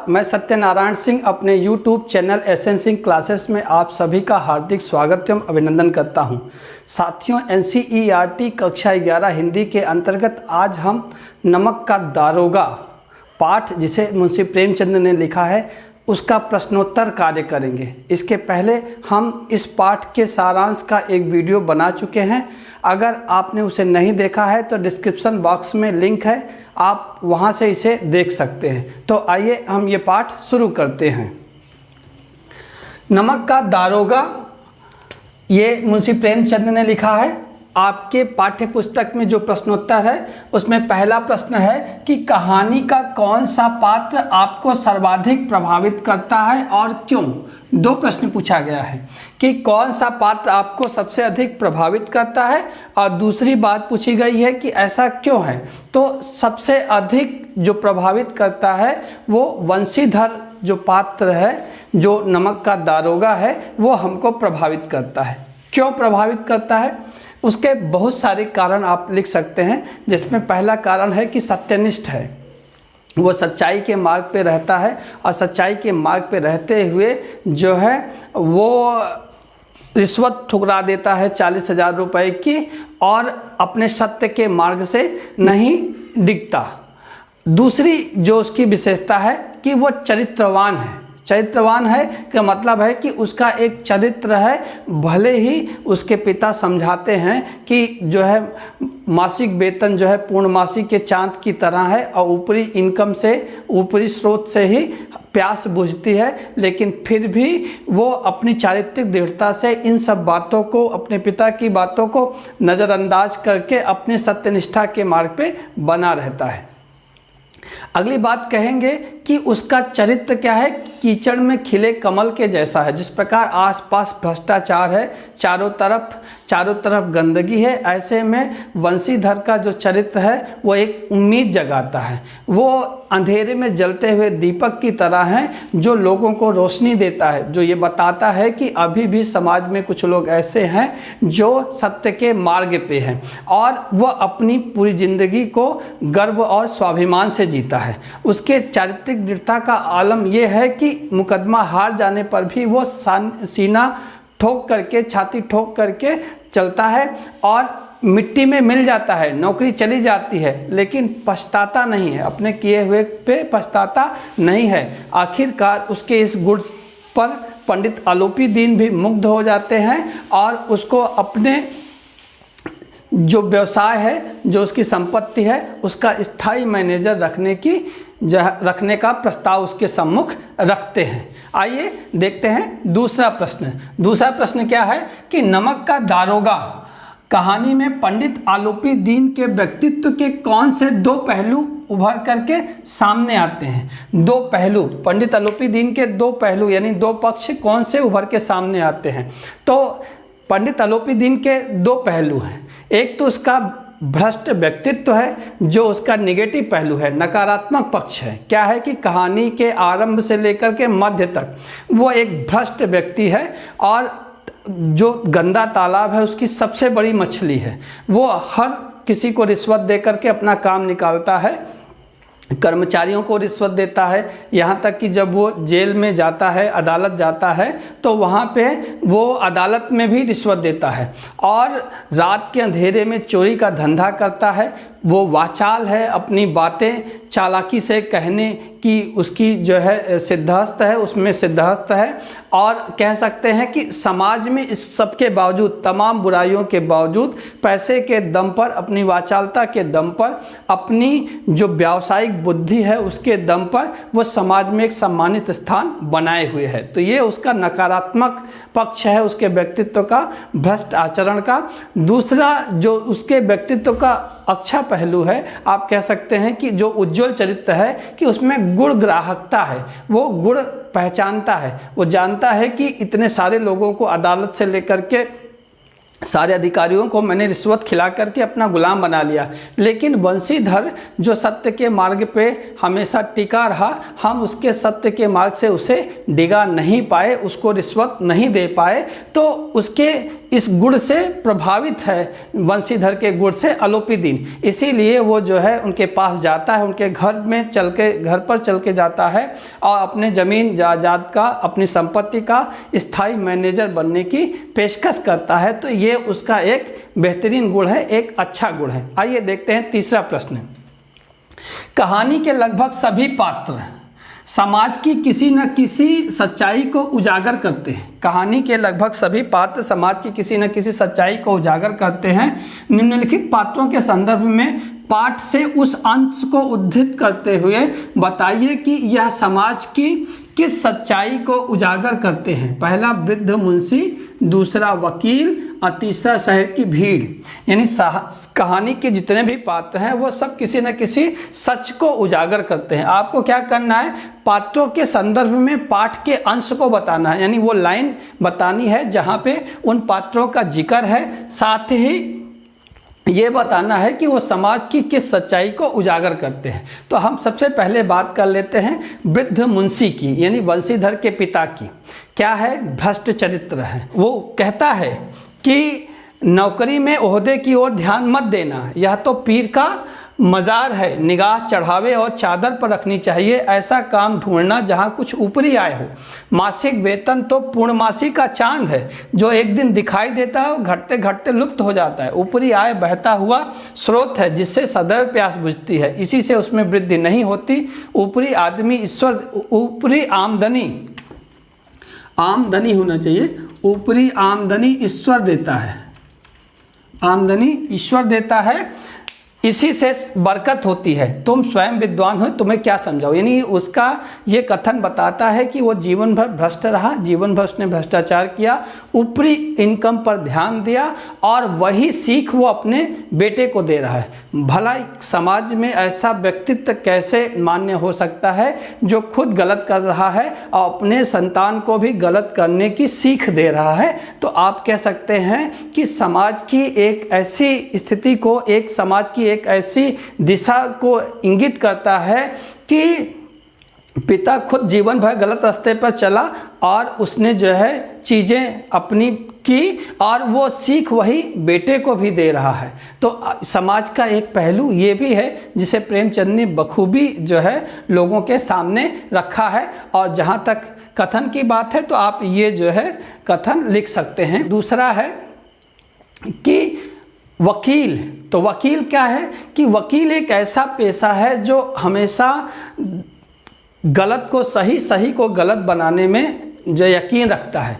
मैं सत्यनारायण सिंह अपने YouTube channel SN Singh classes में आप सभी का हार्दिक स्वागत एवं अभिनंदन करता हूं। साथियों, NCERT कक्षा 11 हिंदी के अंतर्गत आज हम नमक का दारोगा पाठ जिसे मुंशी प्रेमचंद ने लिखा है उसका प्रश्नोत्तर कार्य करेंगे। इसके पहले हम इस पाठ के सारांश का एक वीडियो बना चुके हैं। अगर आपने उसे नहीं देखा है तो डिस्क्रिप्शन बॉक्स में लिंक है, आप वहां से इसे देख सकते हैं। तो आइए हम ये पाठ शुरू करते हैं। नमक का दारोगा, ये मुंशी प्रेमचंद ने लिखा है। आपके पाठ्य पुस्तक में जो प्रश्नोत्तर है उसमें पहला प्रश्न है कि कहानी का कौन सा पात्र आपको सर्वाधिक प्रभावित करता है और क्यों। दो प्रश्न पूछा गया है कि कौन सा पात्र आपको सबसे अधिक प्रभावित करता है और दूसरी बात पूछी गई है कि ऐसा क्यों है। तो सबसे अधिक जो प्रभावित करता है वो वंशीधर जो पात्र है, जो नमक का दारोगा है, वो हमको प्रभावित करता है। क्यों प्रभावित करता है? उसके बहुत सारे कारण आप लिख सकते हैं, जिसमें पहला कारण है कि सत्यनिष्ठ है। वो सच्चाई के मार्ग पे रहता है और सच्चाई के मार्ग पे रहते हुए जो है वो रिश्वत ठुकरा देता है 40,000 रुपए की और अपने सत्य के मार्ग से नहीं डिगता। दूसरी जो उसकी विशेषता है कि वो चरित्रवान है। चरित्रवान है का मतलब है कि उसका एक चरित्र है। भले ही उसके पिता समझाते हैं कि जो है मासिक वेतन जो है पूर्णमासी के चांद की तरह है और ऊपरी इनकम से, ऊपरी स्रोत से ही प्यास बुझती है, लेकिन फिर भी वो अपनी चारित्रिक दृढ़ता से इन सब बातों को, अपने पिता की बातों को नज़रअंदाज करके अपने सत्यनिष्ठा के मार्ग पे बना रहता है। अगली बात कहेंगे कि उसका चरित्र क्या है, कीचड़ में खिले कमल के जैसा है। जिस प्रकार आसपास भ्रष्टाचार है, चारों तरफ गंदगी है, ऐसे में वंशीधर का जो चरित्र है वो एक उम्मीद जगाता है। वो अंधेरे में जलते हुए दीपक की तरह है जो लोगों को रोशनी देता है, जो ये बताता है कि अभी भी समाज में कुछ लोग ऐसे हैं जो सत्य के मार्ग पे हैं और वो अपनी पूरी जिंदगी को गर्व और स्वाभिमान से जीता है। उसके चारित्रिक दृढ़ता का आलम यह है कि मुकदमा हार जाने पर भी वो सीना ठोक करके, छाती ठोक करके चलता है और मिट्टी में मिल जाता है, नौकरी चली जाती है, लेकिन पछताता नहीं है, अपने किए हुए पे पछताता नहीं है। आखिरकार उसके इस गुण पर पंडित आलोपी दीन भी मुग्ध हो जाते हैं और उसको अपने जो व्यवसाय है, जो उसकी संपत्ति है, उसका स्थायी मैनेजर रखने का प्रस्ताव उसके सम्मुख रखते हैं। आइए देखते हैं दूसरा प्रश्न। दूसरा प्रश्न क्या है कि नमक का दारोगा कहानी में पंडित आलोपी दीन के व्यक्तित्व के कौन से दो पहलू उभर करके सामने आते हैं। दो पहलू, पंडित आलोपी दीन के दो पहलू यानी दो पक्ष कौन से उभर के सामने आते हैं। तो पंडित आलोपी दीन के दो पहलू हैं। एक तो उसका भ्रष्ट व्यक्तित्व है, जो उसका निगेटिव पहलू है, नकारात्मक पक्ष है। क्या है कि कहानी के आरंभ से लेकर के मध्य तक वो एक भ्रष्ट व्यक्ति है और जो गंदा तालाब है उसकी सबसे बड़ी मछली है। वो हर किसी को रिश्वत दे करके अपना काम निकालता है, कर्मचारियों को रिश्वत देता है, यहाँ तक कि जब वो जेल में जाता है, अदालत जाता है, तो वहाँ पे वो अदालत में भी रिश्वत देता है और रात के अंधेरे में चोरी का धंधा करता है। वो वाचाल है, अपनी बातें चालाकी से कहने की उसकी जो है सिद्धहस्त है, उसमें सिद्धहस्त है। और कह सकते हैं कि समाज में इस सब के बावजूद, तमाम बुराइयों के बावजूद, पैसे के दम पर, अपनी वाचालता के दम पर, अपनी जो व्यावसायिक बुद्धि है उसके दम पर वो समाज में एक सम्मानित स्थान बनाए हुए है। तो ये उसका नकारात्मक पक्ष है, उसके व्यक्तित्व का, भ्रष्ट आचरण का। दूसरा जो उसके व्यक्तित्व का अच्छा पहलू है, आप कह सकते हैं कि जो उज्जवल चरित्र है कि उसमें गुण ग्राहकता है। वो गुण पहचानता है, वो जानता है कि इतने सारे लोगों को अदालत से लेकर के सारे अधिकारियों को मैंने रिश्वत खिला करके अपना गुलाम बना लिया। लेकिन वंशीधर जो सत्य के मार्ग पे हमेशा टिका रहा, हम उसके सत्य के मार्ग से उसे डिगा नहीं पाए, उसको रिश्वत नहीं दे पाए, तो उसके इस गुण से प्रभावित है, वंशीधर के गुण से अलोपीदीन। इसीलिए वो जो है उनके पास जाता है, उनके घर पर चल के जाता है और अपने ज़मीन जायदाद का, अपनी संपत्ति का स्थायी मैनेजर बनने की पेशकश करता है। तो ये उसका एक बेहतरीन गुण है, एक अच्छा गुण है। आइए देखते हैं तीसरा प्रश्न। कहानी के लगभग सभी पात्र समाज की किसी न किसी सच्चाई को उजागर करते हैं। कहानी के लगभग सभी पात्र समाज की किसी न किसी सच्चाई को उजागर करते हैं। निम्नलिखित पात्रों के संदर्भ में पाठ से उस अंश को उद्धृत करते हुए बताइए कि यह समाज की किस सच्चाई को उजागर करते हैं। पहला वृद्ध मुंशी, दूसरा वकील और तीसरा शहर की भीड़। यानी कहानी के जितने भी पात्र हैं वो सब किसी न किसी सच को उजागर करते हैं। आपको क्या करना है, पात्रों के संदर्भ में पाठ के अंश को बताना है, यानी वो लाइन बतानी है जहाँ पे उन पात्रों का जिक्र है, साथ ही ये बताना है कि वो समाज की किस सच्चाई को उजागर करते हैं। तो हम सबसे पहले बात कर लेते हैं वृद्ध मुंशी की, यानी वंशीधर के पिता की। क्या है, भ्रष्ट चरित्र है। वो कहता है कि नौकरी में ओहदे की ओर ध्यान मत देना, यह तो पीर का मज़ार है, निगाह चढ़ावे और चादर पर रखनी चाहिए। ऐसा काम ढूंढना जहाँ कुछ ऊपरी आय हो। मासिक वेतन तो पूर्णमासी का चांद है, जो एक दिन दिखाई देता है और घटते घटते लुप्त हो जाता है। ऊपरी आय बहता हुआ स्रोत है जिससे सदैव प्यास बुझती है, इसी से उसमें वृद्धि नहीं होती। ऊपरी आमदनी होना चाहिए। ऊपरी आमदनी ईश्वर देता है, आमदनी ईश्वर देता है, इसी से बरकत होती है। तुम स्वयं विद्वान हो, तुम्हें क्या समझाओ। यानी उसका ये कथन बताता है कि वो जीवन भर भ्रष्ट रहा, जीवन भर उसने भ्रष्टाचार किया, ऊपरी इनकम पर ध्यान दिया और वही सीख वो अपने बेटे को दे रहा है। भला समाज में ऐसा व्यक्तित्व कैसे मान्य हो सकता है जो खुद गलत कर रहा है और अपने संतान को भी गलत करने की सीख दे रहा है। तो आप कह सकते हैं कि समाज की एक ऐसी स्थिति को, एक समाज की एक ऐसी दिशा को इंगित करता है कि पिता खुद जीवन भर गलत रास्ते पर चला और उसने जो है चीज़ें अपनी की और वो सीख वही बेटे को भी दे रहा है। तो समाज का एक पहलू ये भी है जिसे प्रेमचंद ने बखूबी जो है लोगों के सामने रखा है। और जहाँ तक कथन की बात है तो आप ये जो है कथन लिख सकते हैं। दूसरा है कि वकील। तो वकील क्या है कि वकील एक ऐसा पेशा है जो हमेशा गलत को सही, सही को गलत बनाने में जो यकीन रखता है।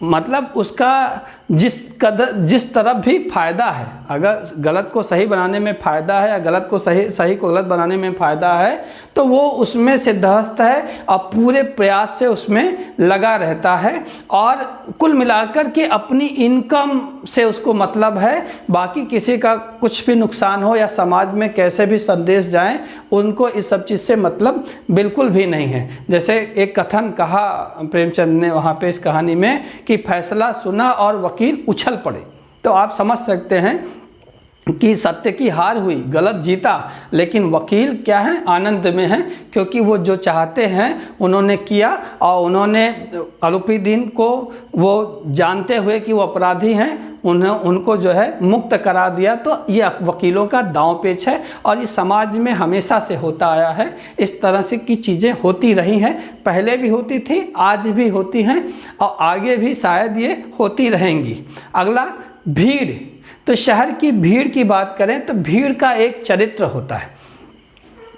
मतलब उसका जिस तरफ भी फ़ायदा है, अगर गलत को सही बनाने में फ़ायदा है या गलत को सही को गलत बनाने में फ़ायदा है तो वो उसमें सिद्धहस्त है और पूरे प्रयास से उसमें लगा रहता है। और कुल मिलाकर के अपनी इनकम से उसको मतलब है, बाकी किसी का कुछ भी नुकसान हो या समाज में कैसे भी संदेश जाए उनको इस सब चीज़ से मतलब बिल्कुल भी नहीं है। जैसे एक कथन कहा प्रेमचंद ने वहाँ पे इस कहानी में कि फैसला सुना और वकील उछल पड़े। तो आप समझ सकते हैं कि सत्य की हार हुई, गलत जीता, लेकिन वकील क्या है, आनंद में है, क्योंकि वो जो चाहते हैं उन्होंने किया और उन्होंने अलोपीदीन को वो जानते हुए कि वो अपराधी हैं उनको जो है मुक्त करा दिया। तो ये वकीलों का दांव पेच है और ये समाज में हमेशा से होता आया है। इस तरह से की चीज़ें होती रही हैं, पहले भी होती थी, आज भी होती हैं और आगे भी शायद ये होती रहेंगी। अगला भीड़। तो शहर की भीड़ की बात करें तो भीड़ का एक चरित्र होता है।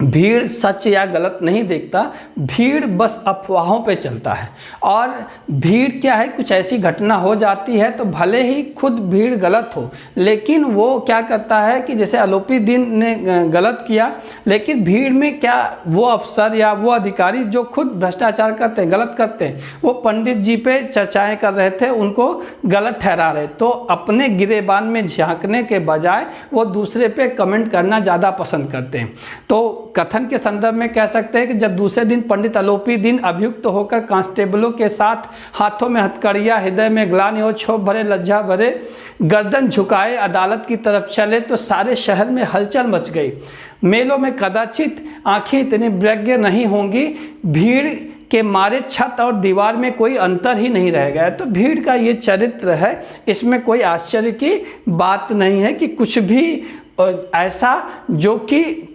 भीड़ सच या गलत नहीं देखता, भीड़ बस अफवाहों पे चलता है। और भीड़ क्या है, कुछ ऐसी घटना हो जाती है तो भले ही खुद भीड़ गलत हो, लेकिन वो क्या करता है कि जैसे अलोपीदीन ने गलत किया, लेकिन भीड़ में क्या वो अफसर या वो अधिकारी जो खुद भ्रष्टाचार करते हैं, गलत करते हैं, वो पंडित जी पे चर्चाएं कर रहे थे, उनको गलत ठहरा रहे, तो अपने गिरेबान में झांकने के बजाय वो दूसरे पे कमेंट करना ज़्यादा पसंद करते हैं। तो कथन के संदर्भ में कह सकते हैं कि जब दूसरे दिन पंडित अलोपी दिन अभियुक्त होकर कांस्टेबलों के साथ हाथों में हथकड़ियाँ, हृदय में ग्लानि और क्षोभ भरे लज्जा भरे गर्दन झुकाए अदालत की तरफ चले तो सारे शहर में हलचल मच गई। मेलों में कदाचित आंखें इतनी व्यग्र नहीं होंगी, भीड़ के मारे छत और दीवार में कोई अंतर ही नहीं रह गया। तो भीड़ का ये चरित्र है, इसमें कोई आश्चर्य की बात नहीं है कि कुछ भी ऐसा जो कि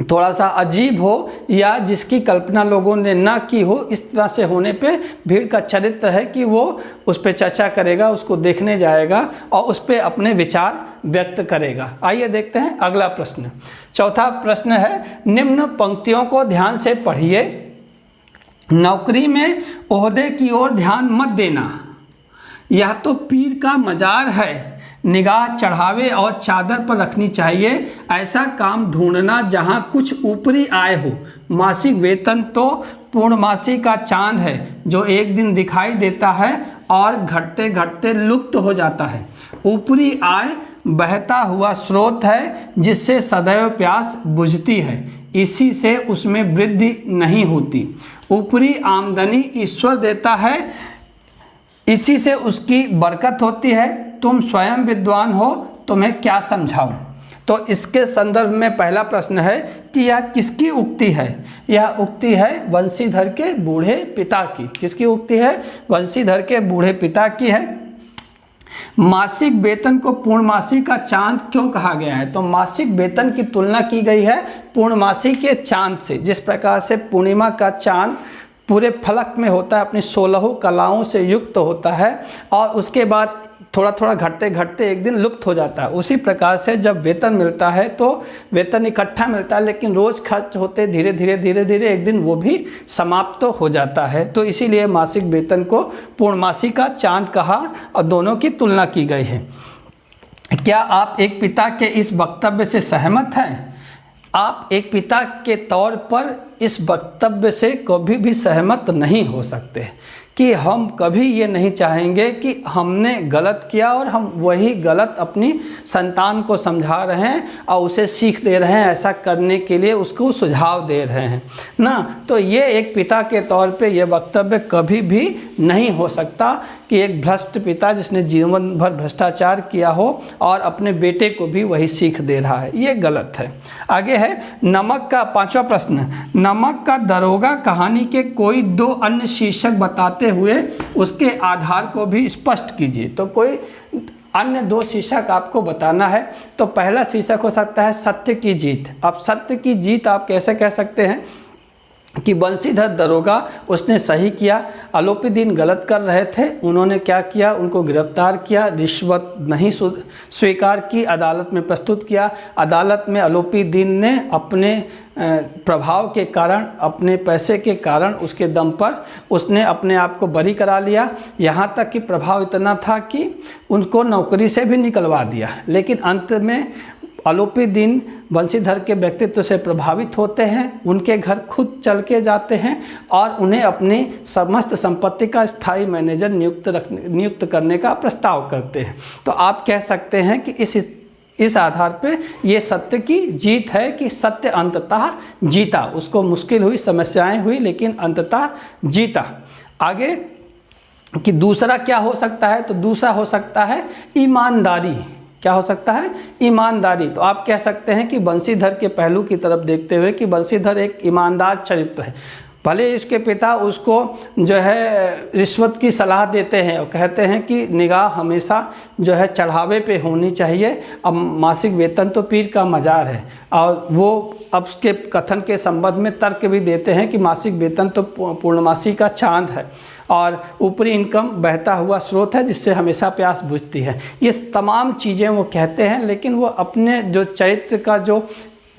थोड़ा सा अजीब हो या जिसकी कल्पना लोगों ने ना की हो, इस तरह से होने पे भीड़ का चरित्र है कि वो उस पर चर्चा करेगा, उसको देखने जाएगा और उस पर अपने विचार व्यक्त करेगा। आइए देखते हैं अगला प्रश्न। चौथा प्रश्न है, निम्न पंक्तियों को ध्यान से पढ़िए। नौकरी में ओहदे की ओर ध्यान मत देना, यह तो पीर का मजार है, निगाह चढ़ावे और चादर पर रखनी चाहिए। ऐसा काम ढूंढना जहां कुछ ऊपरी आय हो। मासिक वेतन तो पूर्णमासी का चांद है जो एक दिन दिखाई देता है और घटते घटते लुप्त हो जाता है। ऊपरी आय बहता हुआ स्रोत है जिससे सदैव प्यास बुझती है, इसी से उसमें वृद्धि नहीं होती। ऊपरी आमदनी ईश्वर देता है, इसी से उसकी बरकत होती है। तुम स्वयं विद्वान हो, तुम्हें क्या समझाऊं। तो इसके संदर्भ में पहला प्रश्न है कि यह किसकी उक्ति है। यह उक्ति है वंशीधर के बूढ़े पिता की। किसकी उक्ति है? वंशीधर के बूढ़े पिता की है। मासिक वेतन को पूर्णमासी का चांद क्यों कहा गया है? तो मासिक वेतन की तुलना की गई है पूर्णमासी के चांद से। जिस प्रकार से पूर्णिमा का चांद पूरे फलक में होता है, अपनी 16 कलाओं से युक्त होता है और उसके बाद थोड़ा थोड़ा घटते घटते एक दिन लुप्त हो जाता है, उसी प्रकार से जब वेतन मिलता है तो वेतन इकट्ठा मिलता है, लेकिन रोज़ खर्च होते धीरे धीरे एक दिन वो भी समाप्त तो हो जाता है। तो इसीलिए मासिक वेतन को पूर्णमासी का चांद कहा और दोनों की तुलना की गई है। क्या आप एक पिता के इस वक्तव्य से सहमत हैं? आप एक पिता के तौर पर इस वक्तव्य से कभी भी सहमत नहीं हो सकते कि हम कभी ये नहीं चाहेंगे कि हमने गलत किया और हम वही गलत अपनी संतान को समझा रहे हैं और उसे सीख दे रहे हैं, ऐसा करने के लिए उसको सुझाव दे रहे हैं ना। तो ये एक पिता के तौर पे ये वक्तव्य कभी भी नहीं हो सकता कि एक भ्रष्ट पिता जिसने जीवन भर भ्रष्टाचार किया हो और अपने बेटे को भी वही सीख दे रहा है, ये गलत है। आगे है नमक का पांचवा प्रश्न। नमक का दरोगा कहानी के कोई दो अन्य शीर्षक बताते हुए उसके आधार को भी स्पष्ट कीजिए। तो कोई अन्य दो शीर्षक आपको बताना है। तो पहला शीर्षक हो सकता है सत्य की जीत। अब सत्य की जीत आप कैसे कह सकते हैं कि बंशीधर दरोगा उसने सही किया, आलोपी दीन गलत कर रहे थे, उन्होंने क्या किया, उनको गिरफ्तार किया, रिश्वत नहीं स्वीकार की, अदालत में प्रस्तुत किया। अदालत में आलोपी दीन ने अपने प्रभाव के कारण, अपने पैसे के कारण, उसके दम पर उसने अपने आप को बरी करा लिया। यहाँ तक कि प्रभाव इतना था कि उनको नौकरी से भी निकलवा दिया। लेकिन अंत में आलोपी दीन बंशीधर के व्यक्तित्व से प्रभावित होते हैं, उनके घर खुद चल के जाते हैं और उन्हें अपनी समस्त संपत्ति का स्थायी मैनेजर नियुक्त करने का प्रस्ताव करते हैं। तो आप कह सकते हैं कि इस आधार पे ये सत्य की जीत है कि सत्य अंततः जीता। उसको मुश्किल हुई, समस्याएं हुई, लेकिन अंततः जीता। आगे कि दूसरा क्या हो सकता है? तो दूसरा हो सकता है ईमानदारी। क्या हो सकता है? ईमानदारी। तो आप कह सकते हैं कि बंशीधर के पहलू की तरफ देखते हुए कि बंशीधर एक ईमानदार चरित्र है। भले इसके पिता उसको जो है रिश्वत की सलाह देते हैं और कहते हैं कि निगाह हमेशा जो है चढ़ावे पे होनी चाहिए। अब मासिक वेतन तो पीर का मजार है और वो अब उसके कथन के संबंध में तर्क भी देते हैं कि मासिक वेतन तो पूर्णमासी का चांद है और ऊपरी इनकम बहता हुआ स्रोत है जिससे हमेशा प्यास बुझती है। ये तमाम चीज़ें वो कहते हैं, लेकिन वो अपने जो चरित्र का जो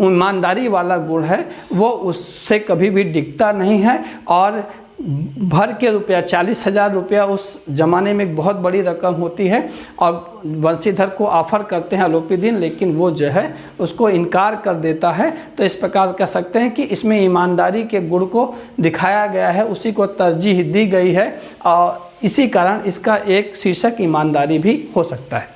ईमानदारी वाला गुण है वो उससे कभी भी डिगता नहीं है। और भर के रुपया 40,000 रुपया उस ज़माने में एक बहुत बड़ी रकम होती है और बंशीधर को ऑफ़र करते हैं आलोपी दीन, लेकिन वो जो है उसको इनकार कर देता है। तो इस प्रकार कह सकते हैं कि इसमें ईमानदारी के गुण को दिखाया गया है, उसी को तरजीह दी गई है और इसी कारण इसका एक शीर्षक ईमानदारी भी हो सकता है।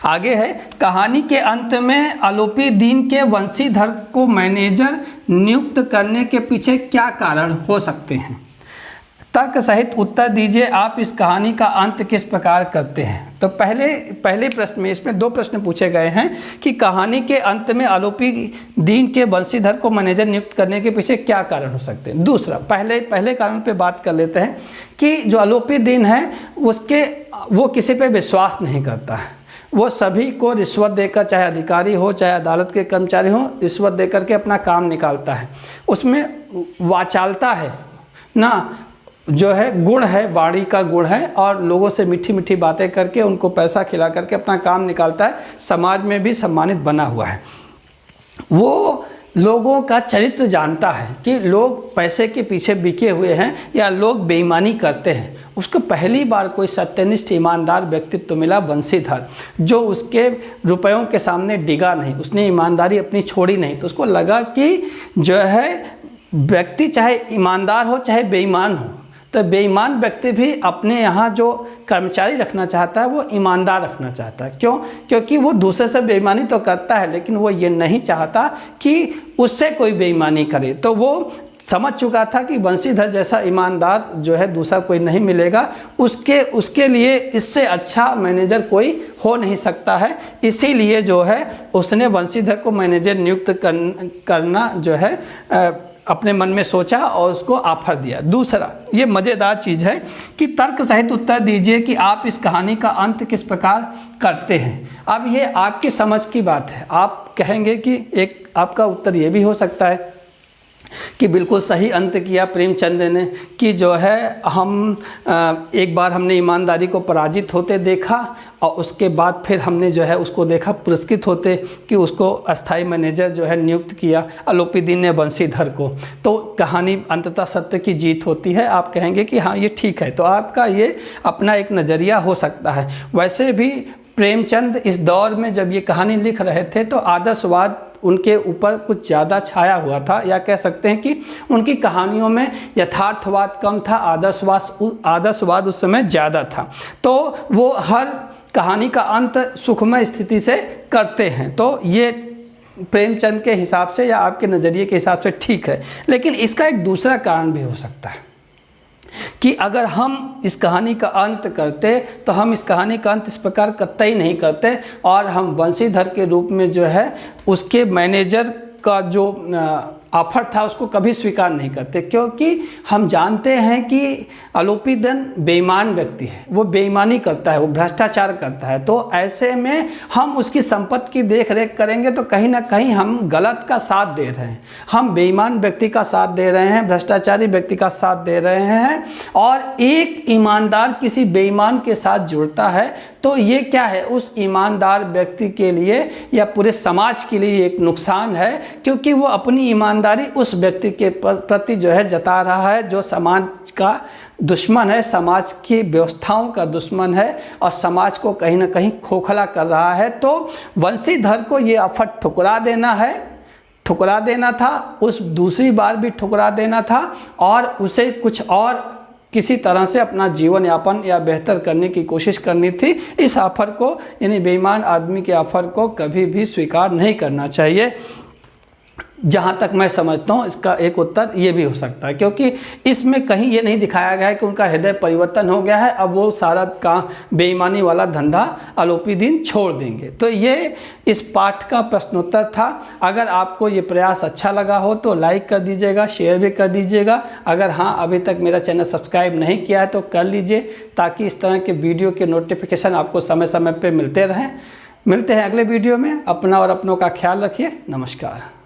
आगे है, कहानी के अंत में आलोपीदीन के वंशीधर को मैनेजर नियुक्त करने के पीछे क्या कारण हो सकते हैं? तर्क सहित उत्तर दीजिए। आप इस कहानी का अंत किस प्रकार करते हैं? तो पहले प्रश्न में, इसमें 2 प्रश्न पूछे गए हैं कि कहानी के अंत में आलोपीदीन के वंशीधर को मैनेजर नियुक्त करने के पीछे क्या कारण हो सकते हैं। दूसरा, पहले कारण पे बात कर लेते हैं कि जो आलोपीदीन है वो किसी पे विश्वास नहीं करता है। वो सभी को रिश्वत देकर, चाहे अधिकारी हो चाहे अदालत के कर्मचारी हो, रिश्वत देकर के अपना काम निकालता है। उसमें वाचालता है ना, जो है गुण है, वाणी का गुण है, और लोगों से मीठी मीठी बातें करके उनको पैसा खिला करके अपना काम निकालता है। समाज में भी सम्मानित बना हुआ है। वो लोगों का चरित्र जानता है कि लोग पैसे के पीछे बिके हुए हैं या लोग बेईमानी करते हैं। उसको पहली बार कोई सत्यनिष्ठ ईमानदार व्यक्तित्व मिला, वंशीधर, जो उसके रुपयों के सामने डिगा नहीं, उसने ईमानदारी अपनी छोड़ी नहीं। तो उसको लगा कि जो है व्यक्ति चाहे ईमानदार हो चाहे बेईमान हो, तो बेईमान व्यक्ति भी अपने यहाँ जो कर्मचारी रखना चाहता है वो ईमानदार रखना चाहता है। क्यों? क्योंकि वो दूसरे से बेईमानी तो करता है, लेकिन वो ये नहीं चाहता कि उससे कोई बेईमानी करे। तो वो समझ चुका था कि वंशीधर जैसा ईमानदार जो है दूसरा कोई नहीं मिलेगा, उसके लिए इससे अच्छा मैनेजर कोई हो नहीं सकता है। इसीलिए जो है उसने वंशीधर को मैनेजर नियुक्त करना जो है अपने मन में सोचा और उसको ऑफर दिया। दूसरा, ये मज़ेदार चीज़ है कि तर्क सहित उत्तर दीजिए कि आप इस कहानी का अंत किस प्रकार करते हैं। अब ये आपकी समझ की बात है। आप कहेंगे कि एक आपका उत्तर ये भी हो सकता है कि बिल्कुल सही अंत किया प्रेमचंद ने, कि जो है एक बार हमने ईमानदारी को पराजित होते देखा और उसके बाद फिर हमने जो है उसको देखा पुरस्कृत होते, कि उसको अस्थाई मैनेजर जो है नियुक्त किया आलोपीदीन ने वंशीधर को। तो कहानी अंततः सत्य की जीत होती है। आप कहेंगे कि हाँ ये ठीक है। तो आपका ये अपना एक नज़रिया हो सकता है। वैसे भी प्रेमचंद इस दौर में जब ये कहानी लिख रहे थे तो आदर्शवाद उनके ऊपर कुछ ज़्यादा छाया हुआ था, या कह सकते हैं कि उनकी कहानियों में यथार्थवाद कम था, आदर्शवाद उस समय ज़्यादा था। तो वो हर कहानी का अंत सुखमय स्थिति से करते हैं। तो ये प्रेमचंद के हिसाब से या आपके नज़रिए के हिसाब से ठीक है। लेकिन इसका एक दूसरा कारण भी हो सकता है कि अगर हम इस कहानी का अंत करते तो हम इस कहानी का अंत इस प्रकार कतई नहीं करते और हम वंशीधर के रूप में जो है उसके मैनेजर का जो ऑफर था उसको कभी स्वीकार नहीं करते, क्योंकि हम जानते हैं कि आलोपीदीन बेईमान व्यक्ति है, वो बेईमानी करता है, वो भ्रष्टाचार करता है। तो ऐसे में हम उसकी संपत्ति की देख रेख करेंगे तो कहीं ना कहीं हम गलत का साथ दे रहे हैं, हम बेईमान व्यक्ति का साथ दे रहे हैं, भ्रष्टाचारी व्यक्ति का साथ दे रहे हैं। और एक ईमानदार किसी बेईमान के साथ जुड़ता है तो ये क्या है, उस ईमानदार व्यक्ति के लिए या पूरे समाज के लिए एक नुकसान है, क्योंकि वो अपनी ईमानदारी उस व्यक्ति के प्रति जो है जता रहा है जो समाज का दुश्मन है, समाज की व्यवस्थाओं का दुश्मन है और समाज को कहीं ना कहीं खोखला कर रहा है। तो वंशीधर को ये ऑफर ठुकरा देना था, उस दूसरी बार भी ठुकरा देना था और उसे कुछ और किसी तरह से अपना जीवन यापन या बेहतर करने की कोशिश करनी थी। इस ऑफर को, यानी बेईमान आदमी के ऑफर को कभी भी स्वीकार नहीं करना चाहिए। जहाँ तक मैं समझता हूँ इसका एक उत्तर ये भी हो सकता है, क्योंकि इसमें कहीं ये नहीं दिखाया गया है कि उनका हृदय परिवर्तन हो गया है, अब वो सारा काम बेईमानी वाला धंधा आलोपीदीन छोड़ देंगे। तो ये इस पाठ का प्रश्नोत्तर था। अगर आपको ये प्रयास अच्छा लगा हो तो लाइक कर दीजिएगा, शेयर भी कर दीजिएगा। अगर हाँ अभी तक मेरा चैनल सब्सक्राइब नहीं किया है तो कर लीजिए, ताकि इस तरह के वीडियो के नोटिफिकेशन आपको समय समय पर मिलते रहें। मिलते हैं अगले वीडियो में। अपना और अपनों का ख्याल रखिए। नमस्कार।